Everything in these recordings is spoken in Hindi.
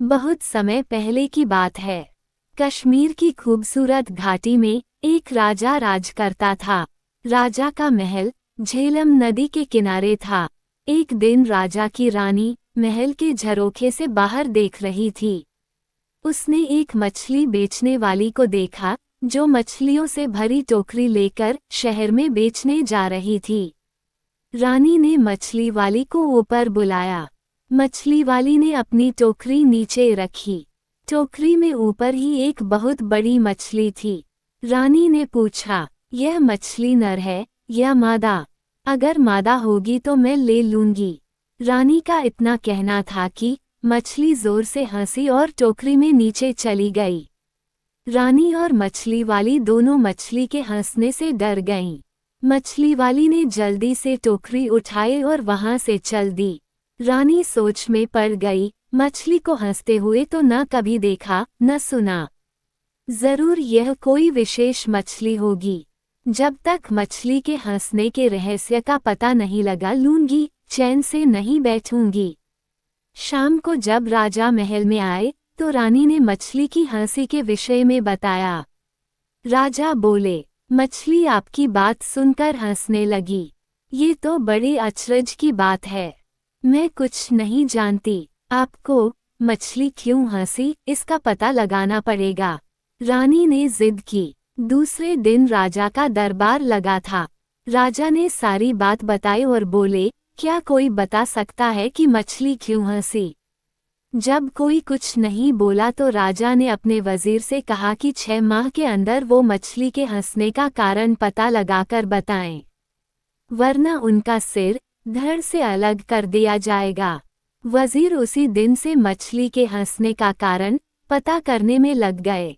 बहुत समय पहले की बात है। कश्मीर की खूबसूरत घाटी में एक राजा राज करता था। राजा का महल झेलम नदी के किनारे था। एक दिन राजा की रानी महल के झरोखे से बाहर देख रही थी। उसने एक मछली बेचने वाली को देखा, जो मछलियों से भरी टोकरी लेकर शहर में बेचने जा रही थी। रानी ने मछली वाली को ऊपर बुलाया। मछली वाली ने अपनी टोकरी नीचे रखी। टोकरी में ऊपर ही एक बहुत बड़ी मछली थी। रानी ने पूछा, यह मछली नर है या मादा? अगर मादा होगी तो मैं ले लूंगी। रानी का इतना कहना था कि मछली जोर से हंसी और टोकरी में नीचे चली गई। रानी और मछली वाली दोनों मछली के हंसने से डर गईं। मछली वाली ने जल्दी से टोकरी उठाई और वहां से चल दी। रानी सोच में पड़ गई, मछली को हंसते हुए तो न कभी देखा न सुना। जरूर यह कोई विशेष मछली होगी। जब तक मछली के हंसने के रहस्य का पता नहीं लगा लूंगी, चैन से नहीं बैठूंगी। शाम को जब राजा महल में आए तो रानी ने मछली की हंसी के विषय में बताया। राजा बोले, मछली आपकी बात सुनकर हंसने लगी। ये तो बड़ी अचरज की बात है। मैं कुछ नहीं जानती। आपको मछली क्यों हंसी, इसका पता लगाना पड़ेगा। रानी ने जिद की। दूसरे दिन राजा का दरबार लगा था। राजा ने सारी बात बताई और बोले, क्या कोई बता सकता है कि मछली क्यों हंसी? जब कोई कुछ नहीं बोला तो राजा ने अपने वजीर से कहा कि 6 माह के अंदर वो मछली के हंसने का कारण पता लगाकर बताएं, वरना उनका सिर धड़ से अलग कर दिया जाएगा। वजीर उसी दिन से मछली के हंसने का कारण पता करने में लग गए।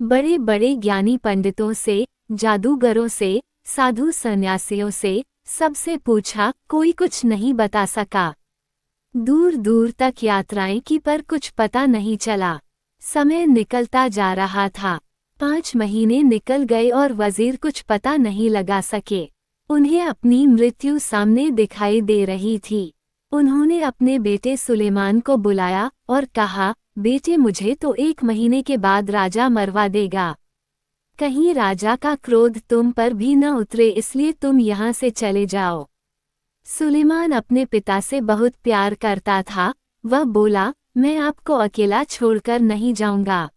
बड़े बड़े ज्ञानी पंडितों से, जादूगरों से, साधु सन्यासियों से, सबसे पूछा, कोई कुछ नहीं बता सका। दूर दूर तक यात्राएं की पर कुछ पता नहीं चला। समय निकलता जा रहा था। 5 महीने निकल गए और वजीर कुछ पता नहीं लगा सके। उन्हें अपनी मृत्यु सामने दिखाई दे रही थी। उन्होंने अपने बेटे सुलेमान को बुलाया और कहा, बेटे मुझे तो 1 महीने के बाद राजा मरवा देगा। कहीं राजा का क्रोध तुम पर भी न उतरे, इसलिए तुम यहाँ से चले जाओ। सुलेमान अपने पिता से बहुत प्यार करता था। वह बोला, मैं आपको अकेला छोड़कर नहीं जाऊंगा।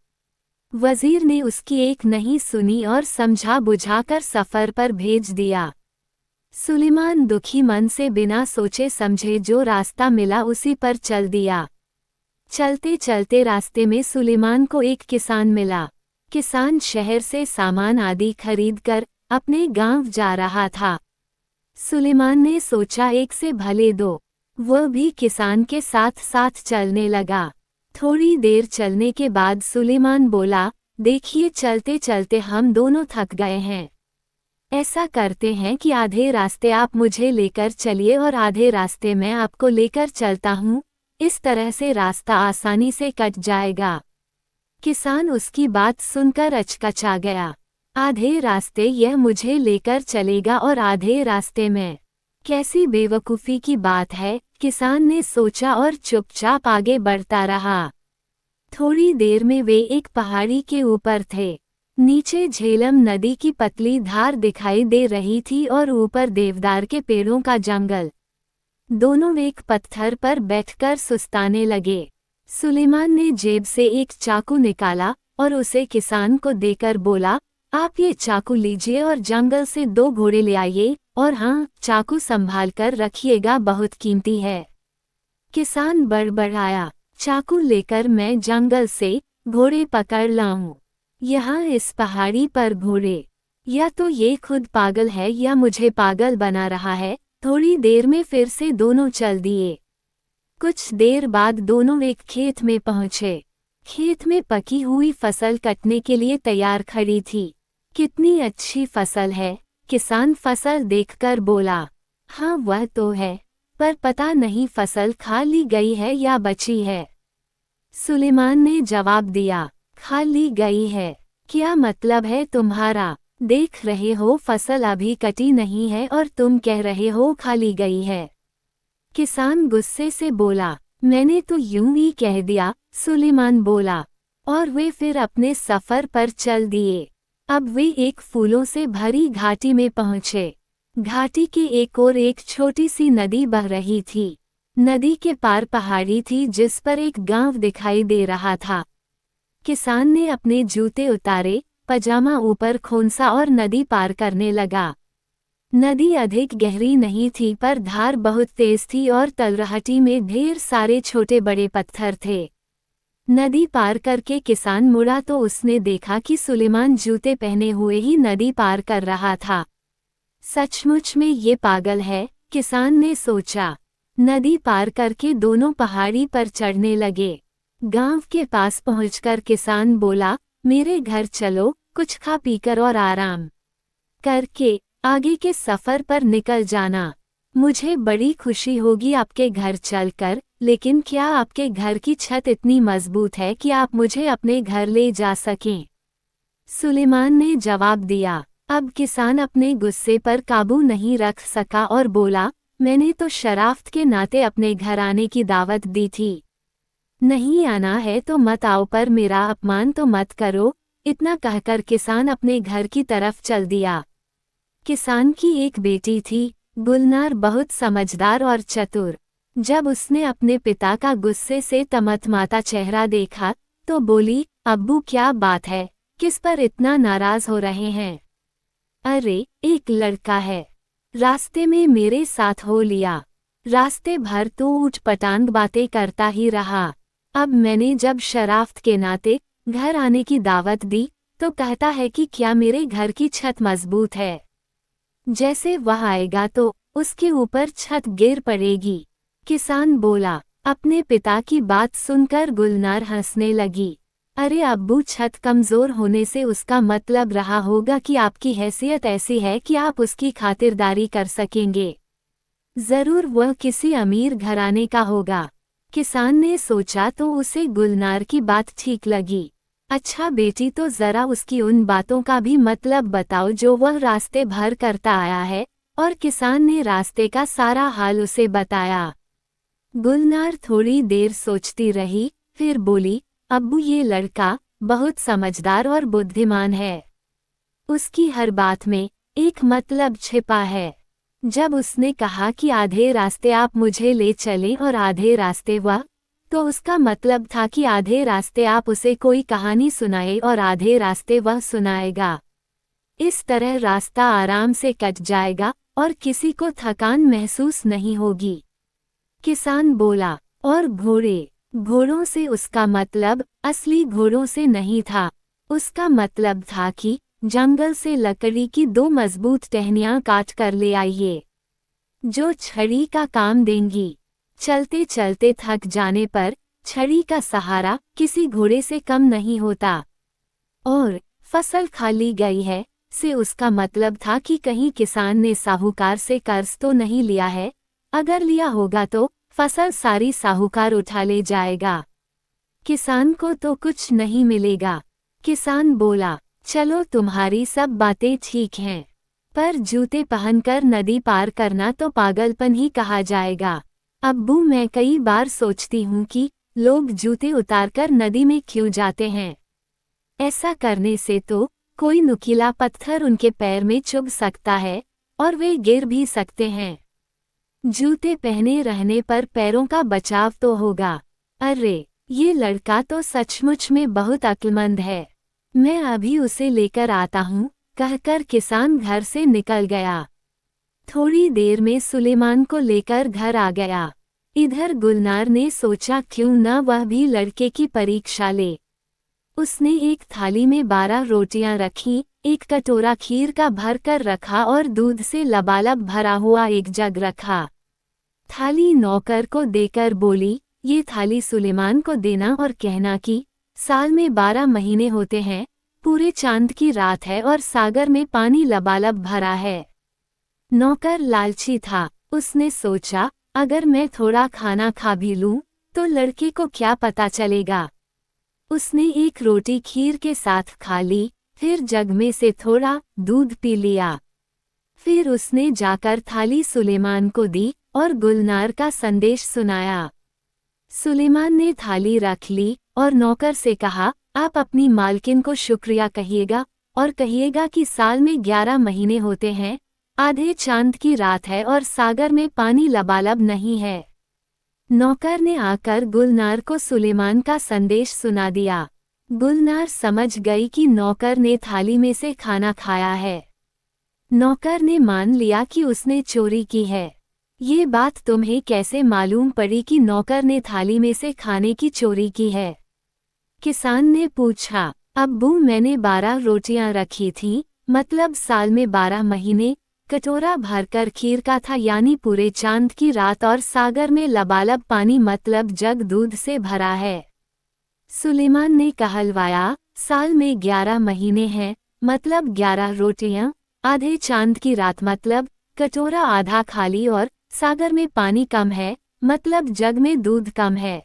वजीर ने उसकी एक नहीं सुनी और समझा बुझाकर सफर पर भेज दिया। सुलेमान दुखी मन से बिना सोचे समझे जो रास्ता मिला उसी पर चल दिया। चलते चलते रास्ते में सुलेमान को एक किसान मिला। किसान शहर से सामान आदि खरीदकर अपने गांव जा रहा था। सुलेमान ने सोचा, एक से भले दो। वह भी किसान के साथ साथ चलने लगा। थोड़ी देर चलने के बाद सुलेमान बोला, देखिए चलते चलते हम दोनों थक गए हैं। ऐसा करते हैं कि आधे रास्ते आप मुझे लेकर चलिए और आधे रास्ते मैं आपको लेकर चलता हूँ। इस तरह से रास्ता आसानी से कट जाएगा। किसान उसकी बात सुनकर अचकचा गया। आधे रास्ते यह मुझे लेकर चलेगा और आधे रास्ते में? कैसी बेवकूफ़ी की बात है, किसान ने सोचा और चुपचाप आगे बढ़ता रहा। थोड़ी देर में वे एक पहाड़ी के ऊपर थे। नीचे झेलम नदी की पतली धार दिखाई दे रही थी और ऊपर देवदार के पेड़ों का जंगल। दोनों एक पत्थर पर बैठकर सुस्ताने लगे। सुलेमान ने जेब से एक चाकू निकाला और उसे किसान को देकर बोला, आप ये चाकू लीजिए और जंगल से 2 घोड़े ले आइए, और हाँ, चाकू संभाल कर रखिएगा, बहुत कीमती है। किसान बड़बड़ाया, चाकू लेकर मैं जंगल से घोड़े पकड़ लाऊं? यहाँ इस पहाड़ी पर घोड़े? या तो ये खुद पागल है या मुझे पागल बना रहा है। थोड़ी देर में फिर से दोनों चल दिए। कुछ देर बाद दोनों एक खेत में पहुंचे। खेत में पकी हुई फसल कटने के लिए तैयार खड़ी थी। कितनी अच्छी फसल है, किसान फसल देखकर बोला। हाँ वह तो है, पर पता नहीं फसल खा ली गई है या बची है। सुलेमान ने जवाब दिया, खा ली गई है। क्या मतलब है तुम्हारा? देख रहे हो फसल अभी कटी नहीं है और तुम कह रहे हो खा ली गई है। किसान गुस्से से बोला, मैंने तो यूं ही कह दिया, सुलेमान बोला। और वे फिर अपने सफर पर चल दिए। अब वे एक फूलों से भरी घाटी में पहुंचे। घाटी के एक ओर एक छोटी सी नदी बह रही थी। नदी के पार पहाड़ी थी जिस पर एक गांव दिखाई दे रहा था। किसान ने अपने जूते उतारे, पजामा ऊपर खोंसा और नदी पार करने लगा। नदी अधिक गहरी नहीं थी पर धार बहुत तेज थी और तलहटी में ढेर सारे छोटे बड़े पत्थर थे। नदी पार करके किसान मुड़ा तो उसने देखा कि सुलेमान जूते पहने हुए ही नदी पार कर रहा था। सचमुच में ये पागल है, किसान ने सोचा। नदी पार करके दोनों पहाड़ी पर चढ़ने लगे। गांव के पास पहुंचकर किसान बोला, मेरे घर चलो, कुछ खा पीकर और आराम करके आगे के सफर पर निकल जाना। मुझे बड़ी खुशी होगी आपके घर चलकर, लेकिन क्या आपके घर की छत इतनी मजबूत है कि आप मुझे अपने घर ले जा सकें? सुलेमान ने जवाब दिया। अब किसान अपने गुस्से पर काबू नहीं रख सका और बोला, मैंने तो शराफ्त के नाते अपने घर आने की दावत दी थी। नहीं आना है तो मत आओ, पर मेरा अपमान तो मत करो। इतना कहकर किसान अपने घर की तरफ चल दिया। किसान की एक बेटी थी, गुलनार, बहुत समझदार और चतुर। जब उसने अपने पिता का गुस्से से तमतमाता चेहरा देखा तो बोली, अब्बू क्या बात है, किस पर इतना नाराज हो रहे हैं? अरे, एक लड़का है, रास्ते में मेरे साथ हो लिया। रास्ते भर तो ऊट-पटांग बातें करता ही रहा। अब मैंने जब शराफ्त के नाते घर आने की दावत दी तो कहता है कि क्या मेरे घर की छत मजबूत है। जैसे वह आएगा तो उसके ऊपर छत गिर पड़ेगी। किसान बोला। अपने पिता की बात सुनकर गुलनार हंसने लगी। अरे अब्बू, छत कमजोर होने से उसका मतलब रहा होगा कि आपकी हैसियत ऐसी है कि आप उसकी खातिरदारी कर सकेंगे। जरूर वह किसी अमीर घराने का होगा। किसान ने सोचा तो उसे गुलनार की बात ठीक लगी। अच्छा बेटी, तो जरा उसकी उन बातों का भी मतलब बताओ जो वह रास्ते भर करता आया है। और किसान ने रास्ते का सारा हाल उसे बताया। गुलनार थोड़ी देर सोचती रही, फिर बोली, अब्बू, ये लड़का बहुत समझदार और बुद्धिमान है। उसकी हर बात में एक मतलब छिपा है। जब उसने कहा कि आधे रास्ते आप मुझे ले चलें और आधे रास्ते वह, तो उसका मतलब था कि आधे रास्ते आप उसे कोई कहानी सुनाए और आधे रास्ते वह सुनाएगा। इस तरह रास्ता आराम से कट जाएगा और किसी को थकान महसूस नहीं होगी। किसान बोला। और घोड़े? घोड़ों से उसका मतलब असली घोड़ों से नहीं था। उसका मतलब था कि जंगल से लकड़ी की 2 मजबूत टहनियां काट कर ले आइए, जो छड़ी का काम देंगी। चलते चलते थक जाने पर छड़ी का सहारा किसी घोड़े से कम नहीं होता। और फसल खाली गई है से उसका मतलब था कि कहीं किसान ने साहूकार से कर्ज तो नहीं लिया है। अगर लिया होगा तो फसल सारी साहूकार उठा ले जाएगा। किसान को तो कुछ नहीं मिलेगा। किसान बोला, चलो तुम्हारी सब बातें ठीक हैं, पर जूते पहनकर नदी पार करना तो पागलपन ही कहा जाएगा। अब्बू, मैं कई बार सोचती हूँ कि लोग जूते उतारकर नदी में क्यों जाते हैं। ऐसा करने से तो कोई नुकीला पत्थर उनके पैर में चुभ सकता है और वे गिर भी सकते हैं। जूते पहने रहने पर पैरों का बचाव तो होगा। अरे, ये लड़का तो सचमुच में बहुत अक्लमंद है। मैं अभी उसे लेकर आता हूँ, कहकर किसान घर से निकल गया। थोड़ी देर में सुलेमान को लेकर घर आ गया। इधर गुलनार ने सोचा क्यों न वह भी लड़के की परीक्षा ले। उसने एक थाली में 12 रोटियां रखीं, एक कटोरा खीर का भर कर रखा और दूध से लबालब भरा हुआ एक जग रखा। थाली नौकर को देकर बोली, ये थाली सुलेमान को देना और कहना कि साल में 12 महीने होते हैं, पूरे चांद की रात है और सागर में पानी लबालब भरा है। नौकर लालची था। उसने सोचा, अगर मैं थोड़ा खाना खा भी लूं, तो लड़के को क्या पता चलेगा। उसने एक रोटी खीर के साथ खा ली, फिर जग में से थोड़ा दूध पी लिया। फिर उसने जाकर थाली सुलेमान को दी और गुलनार का संदेश सुनाया। सुलेमान ने थाली रख ली और नौकर से कहा, आप अपनी मालकिन को शुक्रिया कहिएगा और कहिएगा कि साल में 11 महीने होते हैं, आधे चांद की रात है और सागर में पानी लबालब नहीं है। नौकर ने आकर गुलनार को सुलेमान का संदेश सुना दिया। गुलनार समझ गई कि नौकर ने थाली में से खाना खाया है। नौकर ने मान लिया कि उसने चोरी की है। ये बात तुम्हें कैसे मालूम पड़ी कि नौकर ने थाली में से खाने की चोरी की है? किसान ने पूछा। अब्बू, मैंने 12 रोटियां रखी थीं, मतलब साल में 12 महीने, कटोरा भरकर खीर का था, यानी पूरे चांद की रात, और सागर में लबालब पानी मतलब जग दूध से भरा है। सुलेमान ने कहलवाया, साल में 11 महीने हैं, मतलब 11 रोटियां, आधे चांद की रात मतलब कटोरा आधा खाली, और सागर में पानी कम है, मतलब जग में दूध कम है।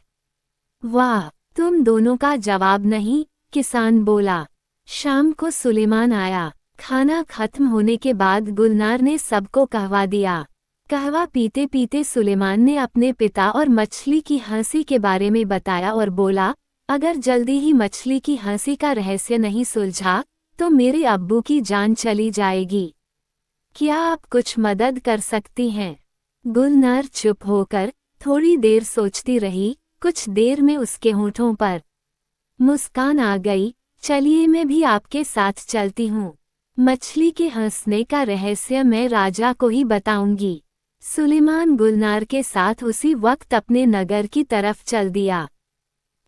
वाह, तुम दोनों का जवाब नहीं, किसान बोला। शाम को सुलेमान आया। खाना खत्म होने के बाद गुलनार ने सबको कहवा दिया। कहवा पीते पीते सुलेमान ने अपने पिता और मछली की हंसी के बारे में बताया और बोला, अगर जल्दी ही मछली की हंसी का रहस्य नहीं सुलझा तो मेरे अब्बू की जान चली जाएगी। क्या आप कुछ मदद कर सकती हैं? गुलनार चुप होकर थोड़ी देर सोचती रही। कुछ देर में उसके होठों पर मुस्कान आ गई। चलिए, मैं भी आपके साथ चलती हूँ। मछली के हंसने का रहस्य मैं राजा को ही बताऊंगी। सुलेमान गुलनार के साथ उसी वक्त अपने नगर की तरफ चल दिया।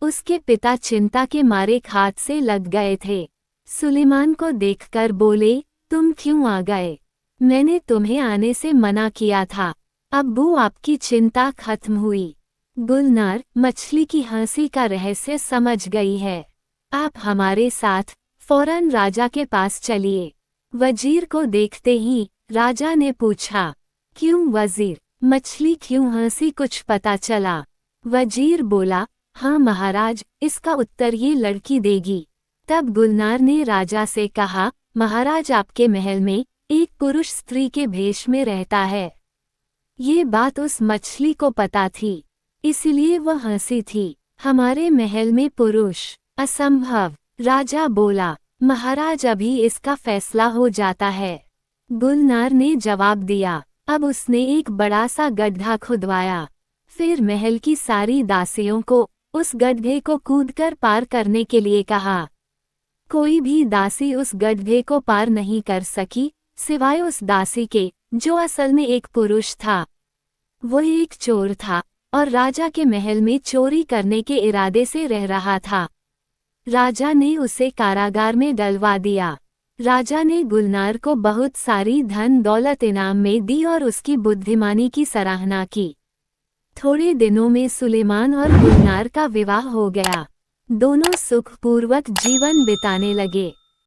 उसके पिता चिंता के मारे खाट से लग गए थे। सुलेमान को देखकर बोले, तुम क्यों आ गए? मैंने तुम्हें आने से मना किया था। अब्बू, आपकी चिंता खत्म हुई। गुलनार मछली की हंसी का रहस्य समझ गई है। आप हमारे साथ फौरन राजा के पास चलिए। वजीर को देखते ही राजा ने पूछा, क्यों वजीर, मछली क्यों हंसी, कुछ पता चला? वजीर बोला, हाँ महाराज, इसका उत्तर ये लड़की देगी। तब गुलनार ने राजा से कहा, महाराज, आपके महल में एक पुरुष स्त्री के भेष में रहता है। ये बात उस मछली को पता थी, इसलिए वह हंसी थी। हमारे महल में पुरुष? असंभव। राजा बोला, महाराज, अभी इसका फैसला हो जाता है। गुलनार ने जवाब दिया। अब उसने एक बड़ा सा गड्ढा खुदवाया। फिर महल की सारी दासियों को उस गड्ढे को कूदकर पार करने के लिए कहा। कोई भी दासी उस गड्ढे को पार नहीं कर सकी, सिवाय उस दासी के जो असल में एक पुरुष था। वह एक चोर था और राजा के महल में चोरी करने के इरादे से रह रहा था। राजा ने उसे कारागार में डलवा दिया। राजा ने गुलनार को बहुत सारी धन दौलत इनाम में दी और उसकी बुद्धिमानी की सराहना की। थोड़े दिनों में सुलेमान और गुलनार का विवाह हो गया। दोनों सुखपूर्वक जीवन बिताने लगे।